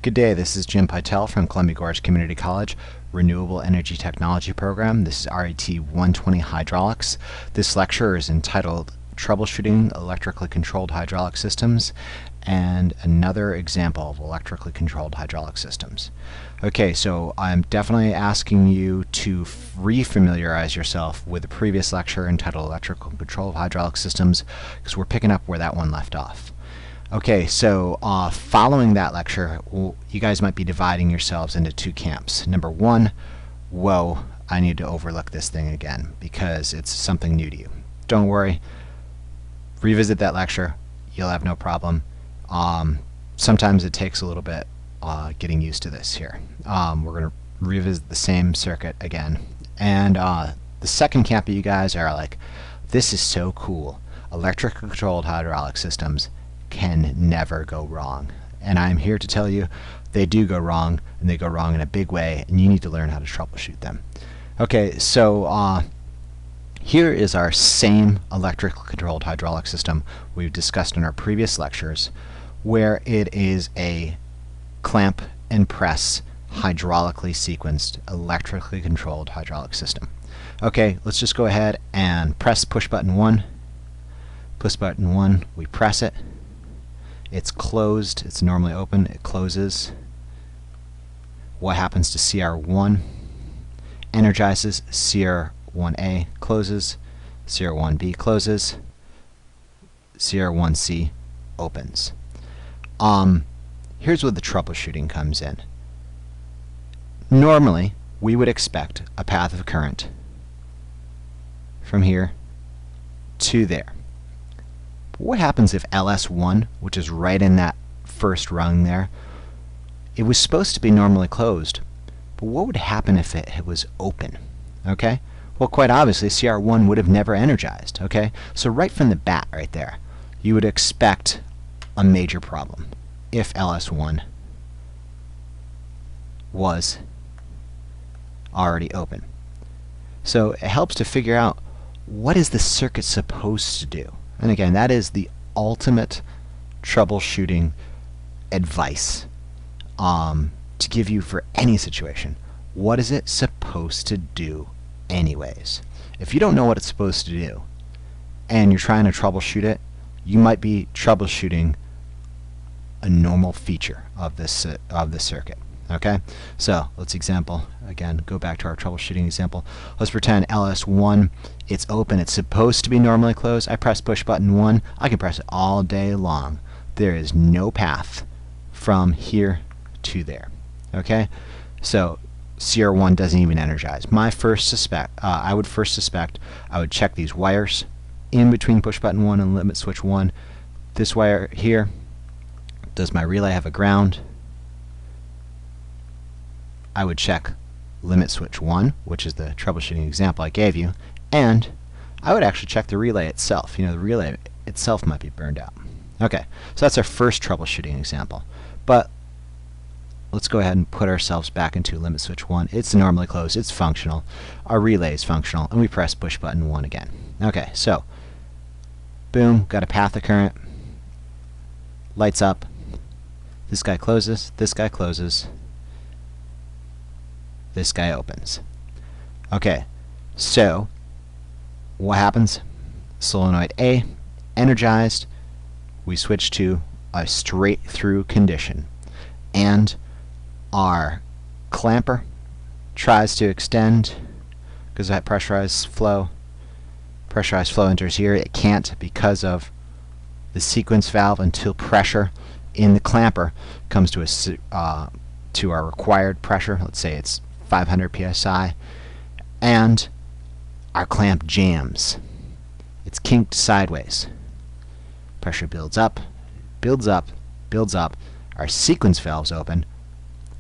Good day, this is Jim Pytel from Columbia Gorge Community College, Renewable Energy Technology Program. This is RET 120 Hydraulics. This lecture is entitled Troubleshooting Electrically Controlled Hydraulic Systems and another example of electrically controlled hydraulic systems. Okay, so I'm definitely asking you to re-familiarize yourself with the previous lecture entitled Electrical Control of Hydraulic Systems, because we're picking up where that one left off. Okay, so following that lecture, you guys might be dividing yourselves into two camps. Number one, whoa, I need to overlook this thing again because it's something new to you. Don't worry, revisit that lecture, you'll have no problem. Sometimes it takes a little bit getting used to this here. We're going to revisit the same circuit again. And the second camp of you guys are like, this is so cool. Electrically controlled hydraulic systems can never go wrong. And I'm here to tell you they do go wrong, and they go wrong in a big way, and you need to learn how to troubleshoot them. Okay, so here is our same electrically controlled hydraulic system we've discussed in our previous lectures, where it is a clamp and press hydraulically sequenced electrically controlled hydraulic system. Okay, let's just go ahead and press push button 1. Push button 1, we press it. It's closed. It's normally open. It closes. What happens to CR1? Energizes. CR1A closes. CR1B closes. CR1C opens. Here's where the troubleshooting comes in. Normally, we would expect a path of current from here to there. What happens if LS1, which is right in that first rung there, it was supposed to be normally closed, but what would happen if it was open? Okay? Well, quite obviously, CR1 would have never energized. Okay? So right from the bat right there, you would expect a major problem if LS1 was already open. So it helps to figure out what is the circuit supposed to do. And again, that is the ultimate troubleshooting advice to give you for any situation. What is it supposed to do anyways? If you don't know what it's supposed to do and you're trying to troubleshoot it, you might be troubleshooting a normal feature of the circuit. Okay, so let's go back to our troubleshooting example. Let's pretend LS1, it's open, it's supposed to be normally closed. I press push button 1, I can press it all day long. There is no path from here to there. Okay, so CR1 doesn't even energize. I would first suspect I would check these wires in between push button 1 and limit switch 1. This wire here, does my relay have a ground? I would check limit switch 1, which is the troubleshooting example I gave you, and I would actually check the relay itself. You know, the relay itself might be burned out. Okay, so that's our first troubleshooting example. But let's go ahead and put ourselves back into limit switch 1. It's normally closed, it's functional. Our relay is functional, and we press push button 1 again. Okay, so boom, got a path of current. Lights up. This guy closes, this guy closes. This guy opens. Okay, so what happens? Solenoid A energized. We switch to a straight through condition, and our clamper tries to extend because that pressurized flow enters here. It can't because of the sequence valve until pressure in the clamper comes to our required pressure. Let's say it's 500 psi, and our clamp jams. It's kinked sideways. Pressure builds up, builds up, builds up. Our sequence valves open,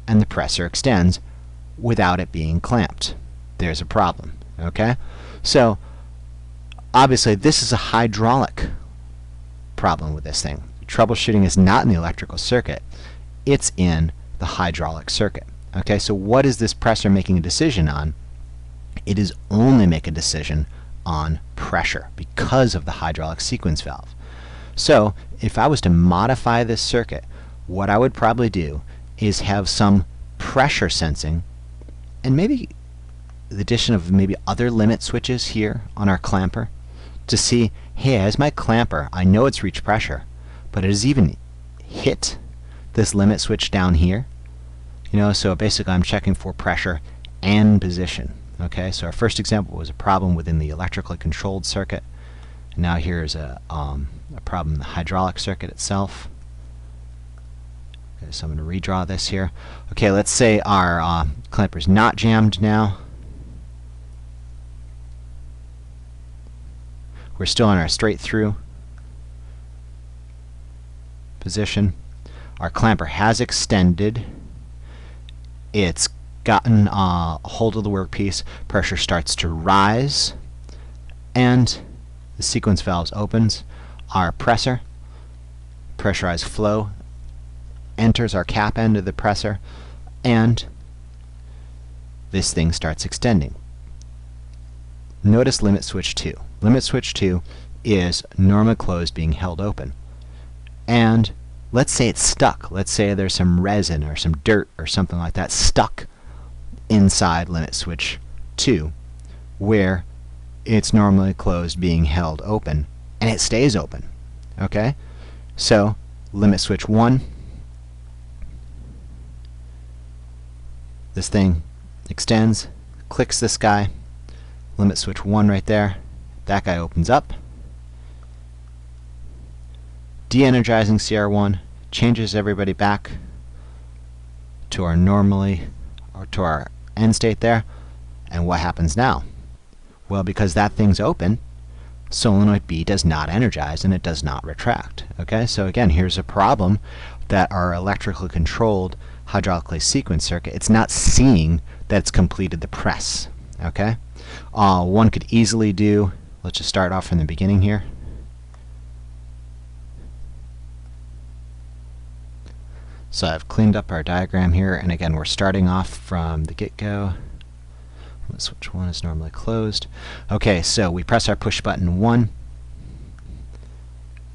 and the presser extends without it being clamped. There's a problem. Okay? So obviously this is a hydraulic problem with this thing. Troubleshooting is not in the electrical circuit. It's in the hydraulic circuit. Okay, so what is this presser making a decision on? It is only making a decision on pressure because of the hydraulic sequence valve. So if I was to modify this circuit, what I would probably do is have some pressure sensing, and maybe the addition of maybe other limit switches here on our clamper to see, hey, as my clamper, I know it's reached pressure, but it has even hit this limit switch down here. So basically I'm checking for pressure and position. Okay, so our first example was a problem within the electrically controlled circuit. And now here's a problem in the hydraulic circuit itself. Okay, so I'm going to redraw this here. Okay, let's say our clamper's not jammed now. We're still on our straight through position. Our clamper has extended. It's gotten a hold of the workpiece. Pressure starts to rise, and the sequence valve opens. Our pressurized flow enters our cap end of the presser, and this thing starts extending. Notice limit switch 2. Limit switch 2 is normally closed, being held open. And let's say it's stuck. Let's say there's some resin or some dirt or something like that stuck inside limit switch 2, where it's normally closed, being held open, and it stays open. Okay? So limit switch 1, this thing extends, clicks this guy, limit switch 1 right there, that guy opens up, de-energizing CR1, changes everybody back to our to our end state there. And what happens now? Well, because that thing's open, solenoid B does not energize and it does not retract. Okay, so again, here's a problem that our electrically controlled hydraulically sequenced circuit, it's not seeing that it's completed the press. Okay, one could easily do, let's just start off from the beginning here. So I've cleaned up our diagram here, and again we're starting off from the get-go. Switch 1 is normally closed. Okay, so we press our push button 1.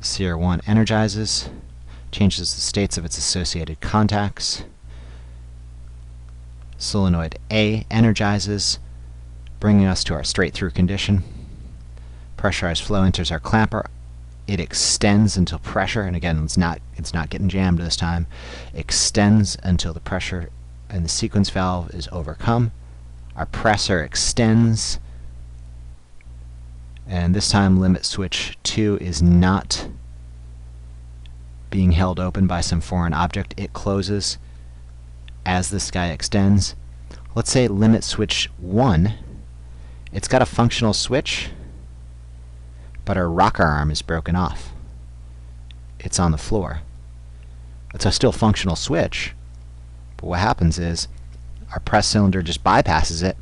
CR1 energizes, changes the states of its associated contacts. Solenoid A energizes, bringing us to our straight-through condition. Pressurized flow enters our clamper. It extends until pressure, and again it's not getting jammed this time, extends until the pressure and the sequence valve is overcome. Our presser extends, and this time limit switch 2 is not being held open by some foreign object. It closes as this guy extends. Let's say limit switch 1, it's got a functional switch, but our rocker arm is broken off. It's on the floor. It's a still functional switch, but what happens is our press cylinder just bypasses it,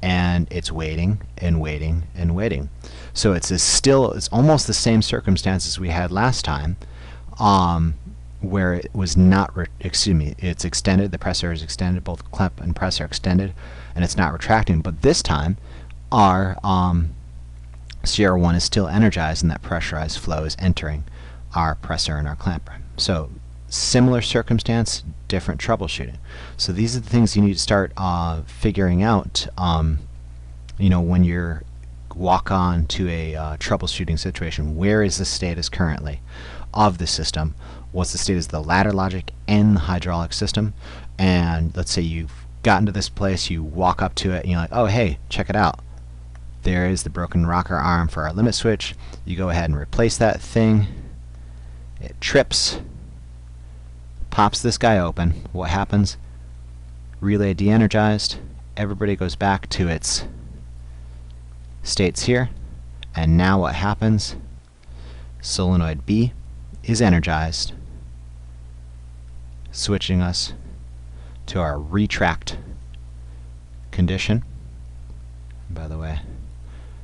and it's waiting and waiting and waiting. So it's almost the same circumstances we had last time, where it was not, it's extended, the presser is extended, both clamp and press are extended, and it's not retracting. But this time, our CR1 is still energized, and that pressurized flow is entering our presser and our clamper. So similar circumstance, different troubleshooting. So these are the things you need to start figuring out when you're walk on to a troubleshooting situation. Where is the status currently of the system? What's the status of the ladder logic and the hydraulic system? And let's say you've gotten to this place, you walk up to it, and you're like, oh hey, check it out. There is the broken rocker arm for our limit switch. You go ahead and replace that thing. It trips, pops this guy open. What happens? Relay de-energized. Everybody goes back to its states here. And now what happens? Solenoid B is energized, switching us to our retract condition. By the way,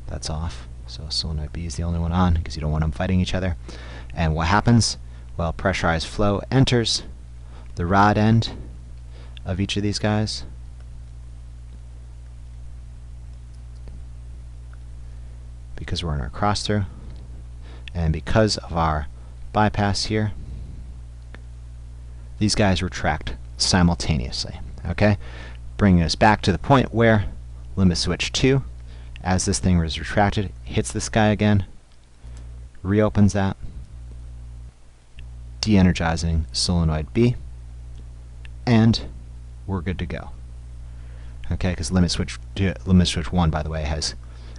that's off, so solenoid B is the only one on because you don't want them fighting each other. And what happens? Well, pressurized flow enters the rod end of each of these guys, because we're in our cross through, and because of our bypass here, these guys retract simultaneously. Okay, bringing us back to the point where limit switch 2, as this thing was retracted, hits this guy again, reopens that, de-energizing solenoid B, and we're good to go. Okay, because limit switch 1, by the way, has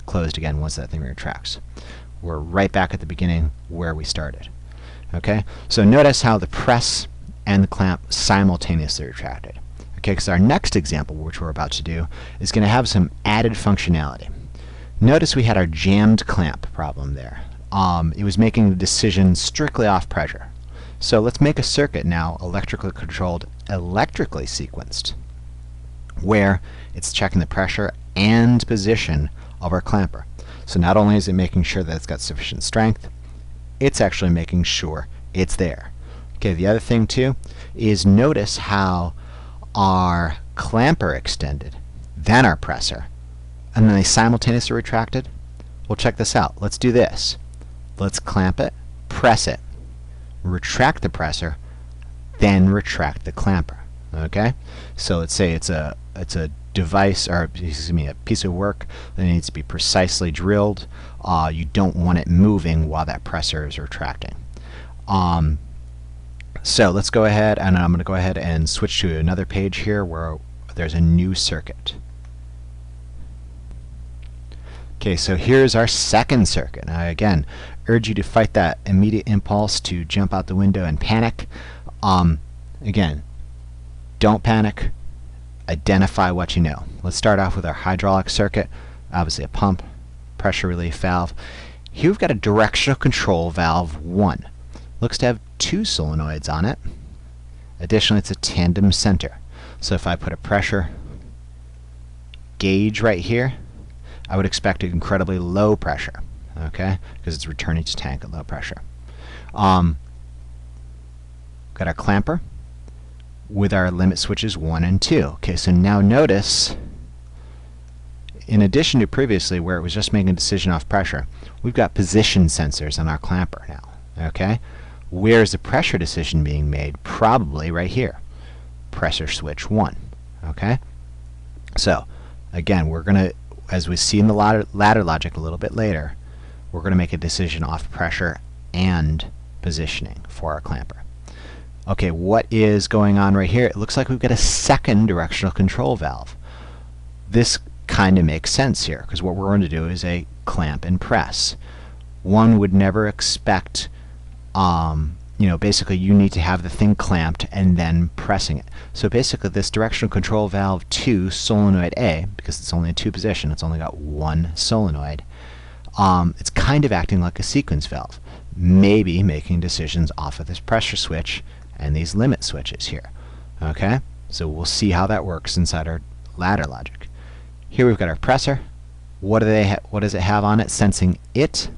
closed again once that thing retracts. We're right back at the beginning where we started. Okay, so notice how the press and the clamp simultaneously retracted. Okay, because our next example, which we're about to do, is going to have some added functionality. Notice we had our jammed clamp problem there. It was making the decision strictly off pressure. So let's make a circuit now electrically controlled, electrically sequenced, where it's checking the pressure and position of our clamper. So not only is it making sure that it's got sufficient strength, it's actually making sure it's there. Okay, the other thing too is notice how our clamper extended, then our presser, and then they simultaneously retracted. Well, check this out. Let's do this. Let's clamp it, press it, retract the presser, then retract the clamper. Okay, so let's say it's a device, or excuse me, a piece of work that needs to be precisely drilled. You don't want it moving while that presser is retracting. So let's go ahead, and I'm going to go ahead and switch to another page here where there's a new circuit. Okay, so here's our second circuit. I again urge you to fight that immediate impulse to jump out the window and panic. Again, don't panic. Identify what you know. Let's start off with our hydraulic circuit. Obviously a pump, pressure relief valve. Here we've got a directional control valve 1. Looks to have 2 solenoids on it. Additionally, it's a tandem center. So if I put a pressure gauge right here, I would expect an incredibly low pressure, okay, because it's returning to tank at low pressure. Got our clamper with our limit switches 1 and 2. Okay, so now notice, in addition to previously where it was just making a decision off pressure, we've got position sensors on our clamper now. Okay, where's the pressure decision being made? Probably right here, pressure switch 1. Okay, so again, we're going to, as we see in the ladder logic a little bit later, we're going to make a decision off pressure and positioning for our clamper. Okay, what is going on right here? It looks like we've got a second directional control valve. This kind of makes sense here, because what we're going to do is a clamp and press. One would never expect, basically you need to have the thing clamped and then pressing it. So basically this directional control valve 2, solenoid A, because it's only in 2 position, it's only got 1 solenoid, it's kind of acting like a sequence valve, maybe making decisions off of this pressure switch and these limit switches here. Okay, so we'll see how that works inside our ladder logic. Here we've got our presser. What does it have on it? Sensing it?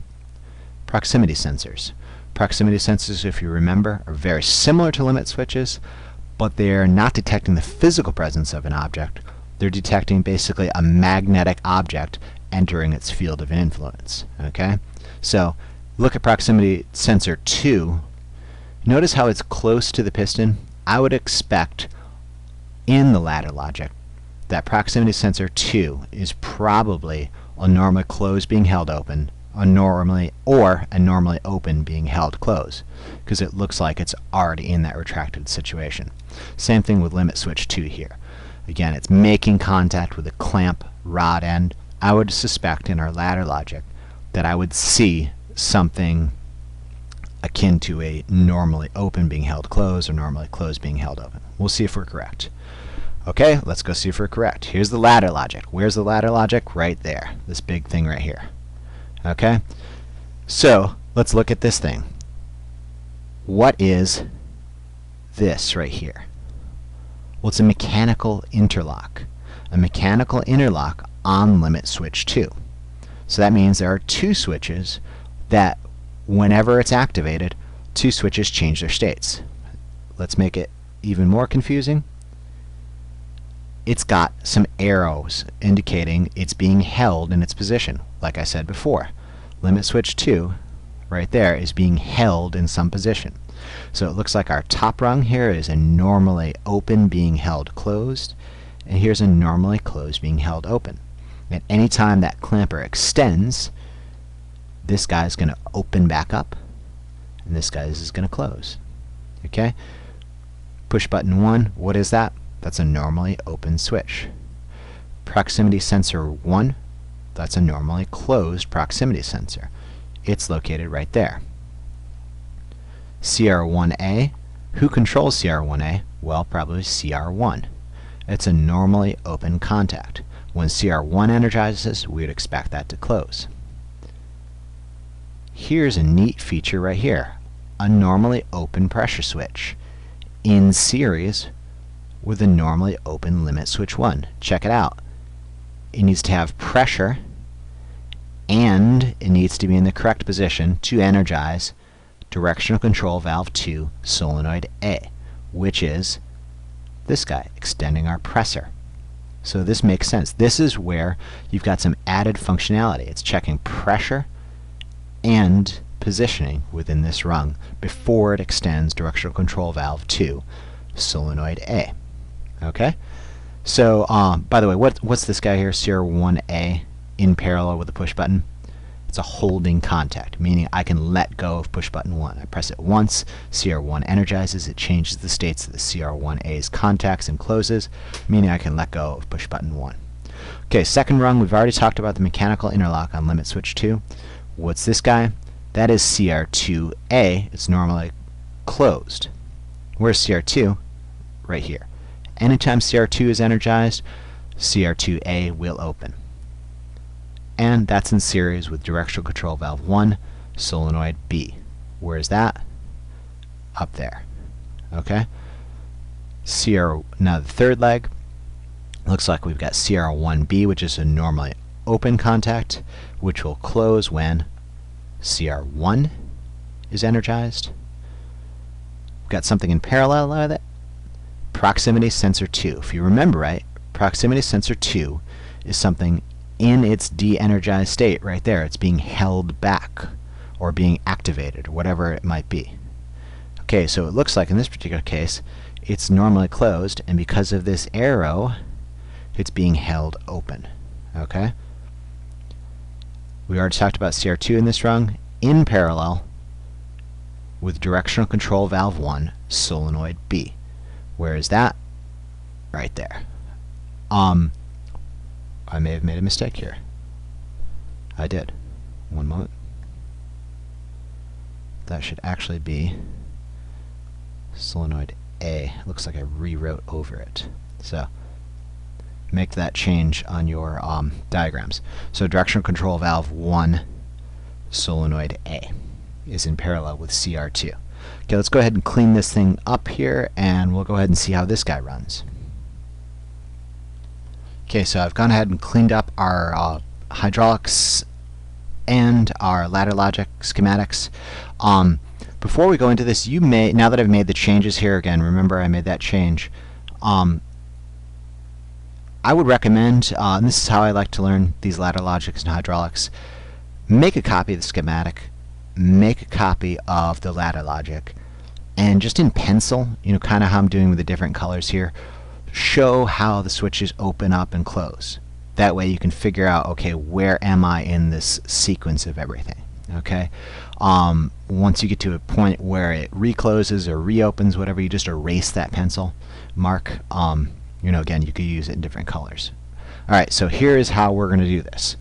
Proximity sensors. Proximity sensors, if you remember, are very similar to limit switches, but they're not detecting the physical presence of an object. They're detecting basically a magnetic object entering its field of influence. Okay, so look at proximity sensor 2. Notice how it's close to the piston. I would expect in the ladder logic that proximity sensor 2 is probably a normally closed being held open, or a normally open being held closed, because it looks like it's already in that retracted situation. Same thing with limit switch 2 here. Again, it's making contact with the clamp rod end. I would suspect in our ladder logic that I would see something akin to a normally open being held closed or normally closed being held open. We'll see if we're correct. Okay, let's go see if we're correct. Here's the ladder logic. Where's the ladder logic? Right there. This big thing right here. Okay, so let's look at this thing. What is this right here? Well, it's a mechanical interlock. A mechanical interlock on limit switch 2. So that means there are 2 switches that whenever it's activated, 2 switches change their states. Let's make it even more confusing. It's got some arrows indicating it's being held in its position. Like I said before, limit switch 2 right there is being held in some position. So it looks like our top rung here is a normally open being held closed, and here's a normally closed being held open. At any time that clamper extends, this guy's going to open back up, and this guy is going to close. Okay? Push button 1, what is that? That's a normally open switch. Proximity sensor 1, that's a normally closed proximity sensor. It's located right there. CR1A, who controls CR1A? Well, probably CR1. It's a normally open contact. When CR1 energizes, we would expect that to close. Here's a neat feature right here, a normally open pressure switch in series with a normally open limit switch 1. Check it out. It needs to have pressure, and it needs to be in the correct position to energize directional control valve 2 solenoid A, which is this guy, extending our pressor. So this makes sense. This is where you've got some added functionality. It's checking pressure and positioning within this rung before it extends directional control valve 2 solenoid A. Okay? So, by the way, what's this guy here, CR1A, in parallel with the push button? It's a holding contact, meaning I can let go of push button 1. I press it once, CR1 energizes, it changes the states of the CR1A's contacts and closes, meaning I can let go of push button 1. Okay, second rung, we've already talked about the mechanical interlock on limit switch 2. What's this guy? That is CR2A. It's normally closed. Where's CR2? Right here. Anytime CR2 is energized, CR2A will open. And that's in series with directional control valve 1 solenoid B. Where is that? Up there. Okay? Now the third leg, looks like we've got CR1B, which is a normally open contact, which will close when CR1 is energized. We've got something in parallel with it. Proximity sensor 2. If you remember right, proximity sensor 2 is something in its de-energized state right there. It's being held back or being activated, or whatever it might be. Okay, so it looks like in this particular case it's normally closed, and because of this arrow it's being held open. Okay? We already talked about CR2 in this rung, in parallel with directional control valve 1 solenoid B. Where is that? Right there. I may have made a mistake here. I did. One moment. That should actually be solenoid A. Looks like I rewrote over it. So make that change on your diagrams. So directional control valve 1 solenoid A is in parallel with CR2. Okay, let's go ahead and clean this thing up here, and we'll go ahead and see how this guy runs. Okay, so I've gone ahead and cleaned up our hydraulics and our ladder logic schematics. Before we go into this, you may, now that I've made the changes here again, remember I made that change, I would recommend, and this is how I like to learn these ladder logics and hydraulics, make a copy of the schematic, make a copy of the ladder logic, and just in pencil, you know, kind of how I'm doing with the different colors here, show how the switches open up and close. That way you can figure out, okay, where am I in this sequence of everything? Okay, once you get to a point where it recloses or reopens, whatever, you just erase that pencil mark. You know, again, you could use it in different colors. Alright, so here is how we're going to do this.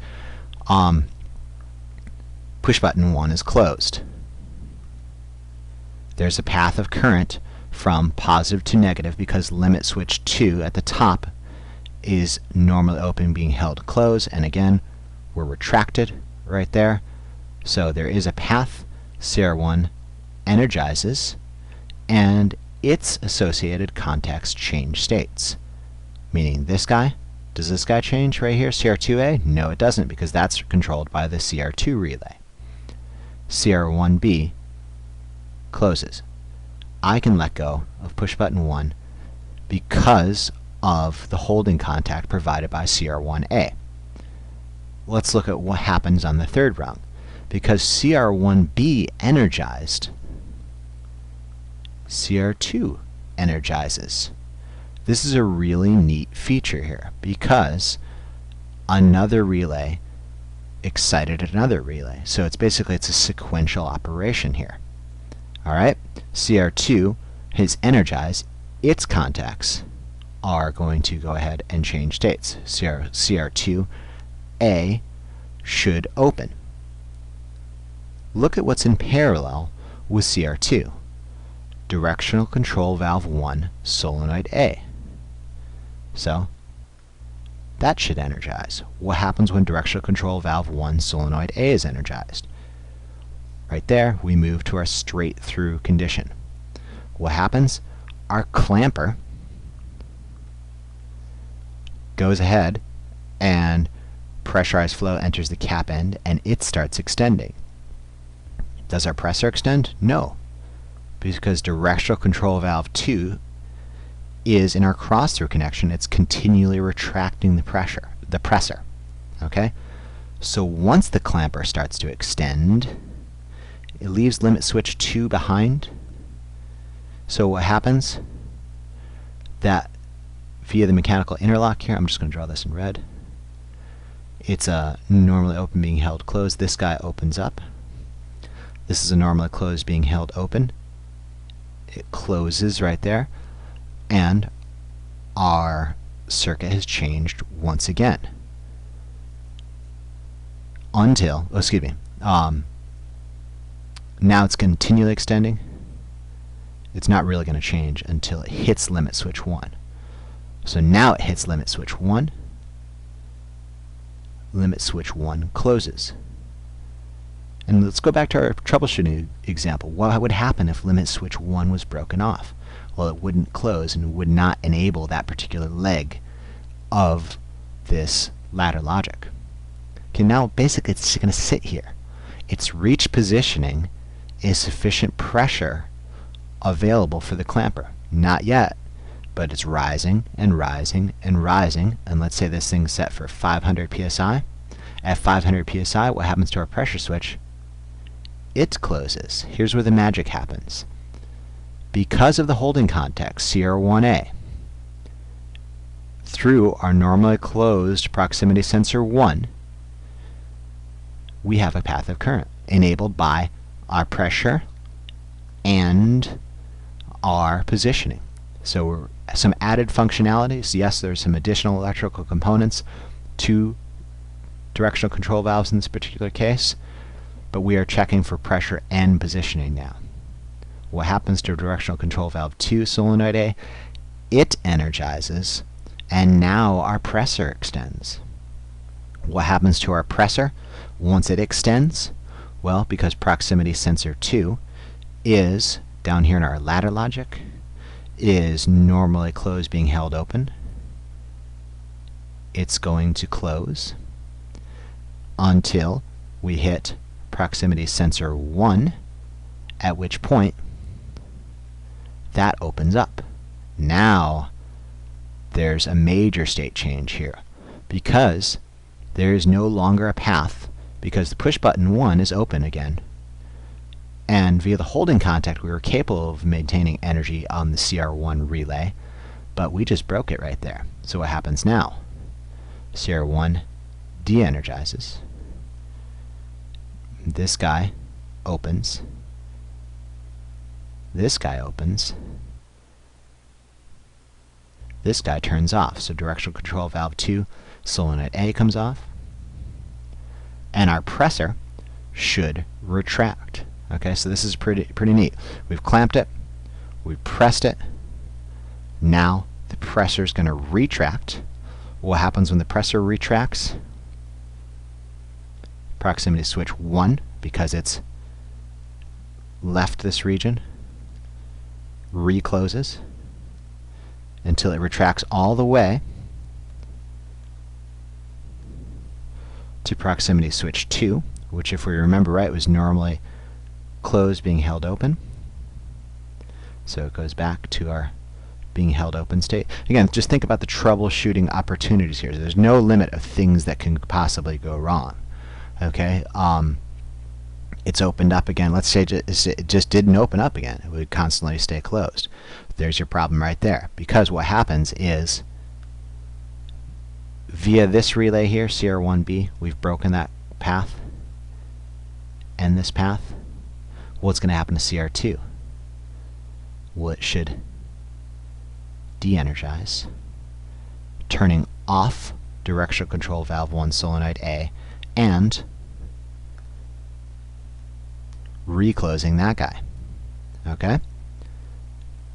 Push button 1 is closed. There's a path of current from positive to negative because limit switch 2 at the top is normally open, being held closed, and again we're retracted right there. So there is a path. CR1 energizes, and its associated contacts change states. Meaning this guy, does this guy change right here, CR2A? No, it doesn't, because that's controlled by the CR2 relay. CR1B closes. I can let go of push button 1 because of the holding contact provided by CR1A. Let's look at what happens on the third rung. Because CR1B energized, CR2 energizes. This is a really neat feature here because another relay excited another relay. So it's basically a sequential operation here. Alright, CR2 has energized. Its contacts are going to go ahead and change states. CR2A should open. Look at what's in parallel with CR2. Directional control valve 1, solenoid A. So that should energize. What happens when directional control valve 1, solenoid A is energized? Right there, we move to our straight through condition. What happens? Our clamper goes ahead and pressurized flow enters the cap end and it starts extending. Does our presser extend? No, because directional control valve 2 is in our cross-through connection. It's continually retracting the presser. Okay? So once the clamper starts to extend, it leaves limit switch 2 behind. So what happens? That via the mechanical interlock here, I'm just going to draw this in red. It's a normally open being held closed. This guy opens up. This is a normally closed being held open. It closes right there. And our circuit has changed once again. Until, now it's continually extending. It's not really going to change until it hits limit switch 1. So now it hits limit switch 1. Limit switch 1 closes. And let's go back to our troubleshooting example. What would happen if limit switch 1 was broken off? Well, it wouldn't close and would not enable that particular leg of this ladder logic. Okay, now basically it's just going to sit here. Its reach positioning is sufficient pressure available for the clamper. Not yet, but it's rising and rising and rising. And let's say this thing's set for 500 psi. At 500 psi, what happens to our pressure switch? It closes. Here's where the magic happens. Because of the holding contact, CR1A, through our normally closed proximity sensor 1, we have a path of current enabled by our pressure and our positioning. So some added functionalities. Yes, there's some additional electrical components to directional control valves in this particular case, but we are checking for pressure and positioning now. What happens to directional control valve 2, solenoid A? It energizes, and now our presser extends. What happens to our presser once it extends? Well, because proximity sensor 2 is, down here in our ladder logic, is normally closed being held open, it's going to close until we hit proximity sensor 1, at which point that opens up. Now there's a major state change here because there is no longer a path, because the push button 1 is open again, and via the holding contact we were capable of maintaining energy on the CR1 relay, but we just broke it right there. So what happens now? CR1 de-energizes. This guy opens. This guy opens. This guy turns off. So directional control valve 2, solenoid A comes off. And our presser should retract. Okay, so this is pretty neat. We've clamped it. We've pressed it. Now the presser is going to retract. What happens when the presser retracts? Proximity switch 1, because it's left this region, recloses until it retracts all the way to proximity switch 2, which, if we remember right, was normally closed being held open. So it goes back to our being held open state. Again, just think about the troubleshooting opportunities here. There's no limit of things that can possibly go wrong. Okay, it's opened up again. Let's say it just didn't open up again. It would constantly stay closed. There's your problem right there. Because what happens is, via this relay here, CR1B, we've broken that path and this path. What's going to happen to CR2? Well, it should de-energize, turning off directional control valve 1 solenoid A and reclosing that guy. Okay?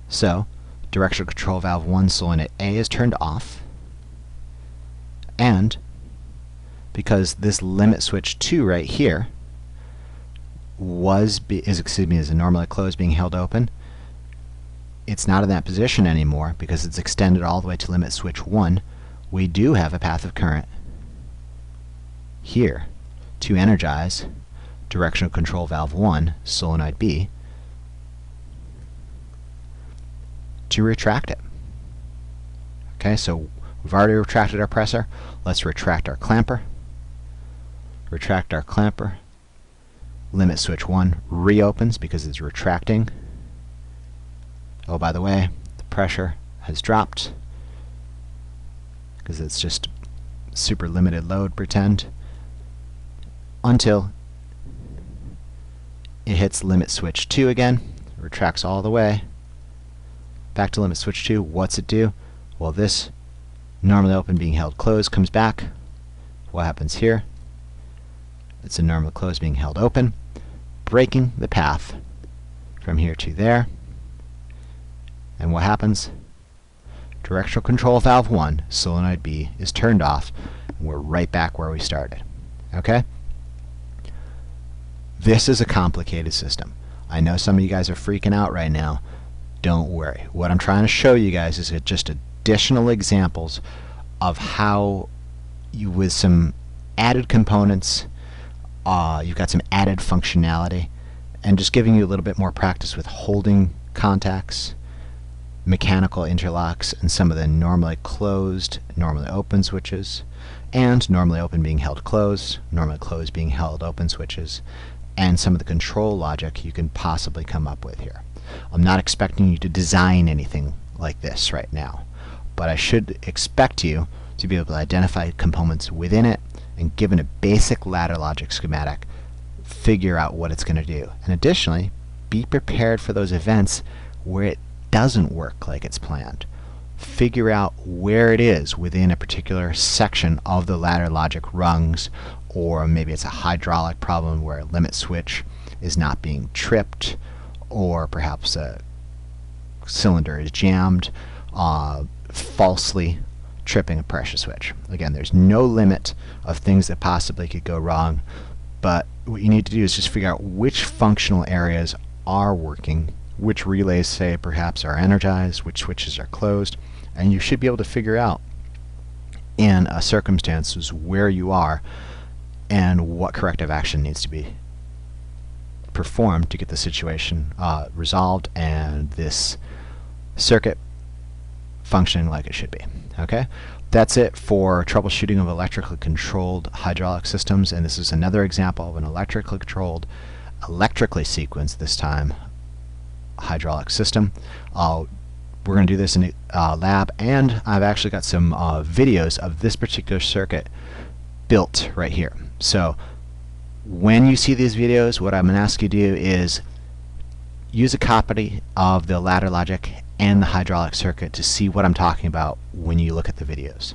So, directional control valve 1 solenoid A is turned off, and because this limit switch 2 right here is normally closed being held open, it's not in that position anymore because it's extended all the way to limit switch 1. We do have a path of current here to energize directional control valve 1 solenoid B to retract it. Okay, so we've already retracted our pressor. Let's retract our clamper. Retract our clamper. Limit switch 1 reopens because it's retracting. Oh, by the way, the pressure has dropped because it's just super limited load, pretend, until it hits limit switch 2 again. It retracts all the way back to limit switch 2. What's it do? Well, this normally open being held closed comes back. What happens here? It's a normally closed being held open, breaking the path from here to there. And what happens? Directional control valve 1 solenoid B is turned off, and we're right back where we started. Okay? This is a complicated system. I know some of you guys are freaking out right now. Don't worry. What I'm trying to show you guys is just additional examples of how you, with some added components, you've got some added functionality, and just giving you a little bit more practice with holding contacts, mechanical interlocks, and some of the normally closed, normally open switches, and normally open being held closed, normally closed being held open switches, and some of the control logic you can possibly come up with here. I'm not expecting you to design anything like this right now, but I should expect you to be able to identify components within it, and given a basic ladder logic schematic, figure out what it's going to do. And additionally, be prepared for those events where it doesn't work like it's planned. Figure out where it is within a particular section of the ladder logic rungs, or maybe it's a hydraulic problem where a limit switch is not being tripped, or perhaps a cylinder is jammed, falsely tripping a pressure switch. Again, there's no limit of things that possibly could go wrong, but what you need to do is just figure out which functional areas are working, which relays, say, perhaps are energized, which switches are closed, and you should be able to figure out in circumstances where you are and what corrective action needs to be performed to get the situation resolved and this circuit functioning like it should be. Okay, that's it for troubleshooting of electrically controlled hydraulic systems, and this is another example of an electrically controlled, electrically sequenced this time, hydraulic system. We're going to do this in a lab, and I've actually got some videos of this particular circuit built right here. So when you see these videos, what I'm going to ask you to do is use a copy of the ladder logic and the hydraulic circuit to see what I'm talking about when you look at the videos.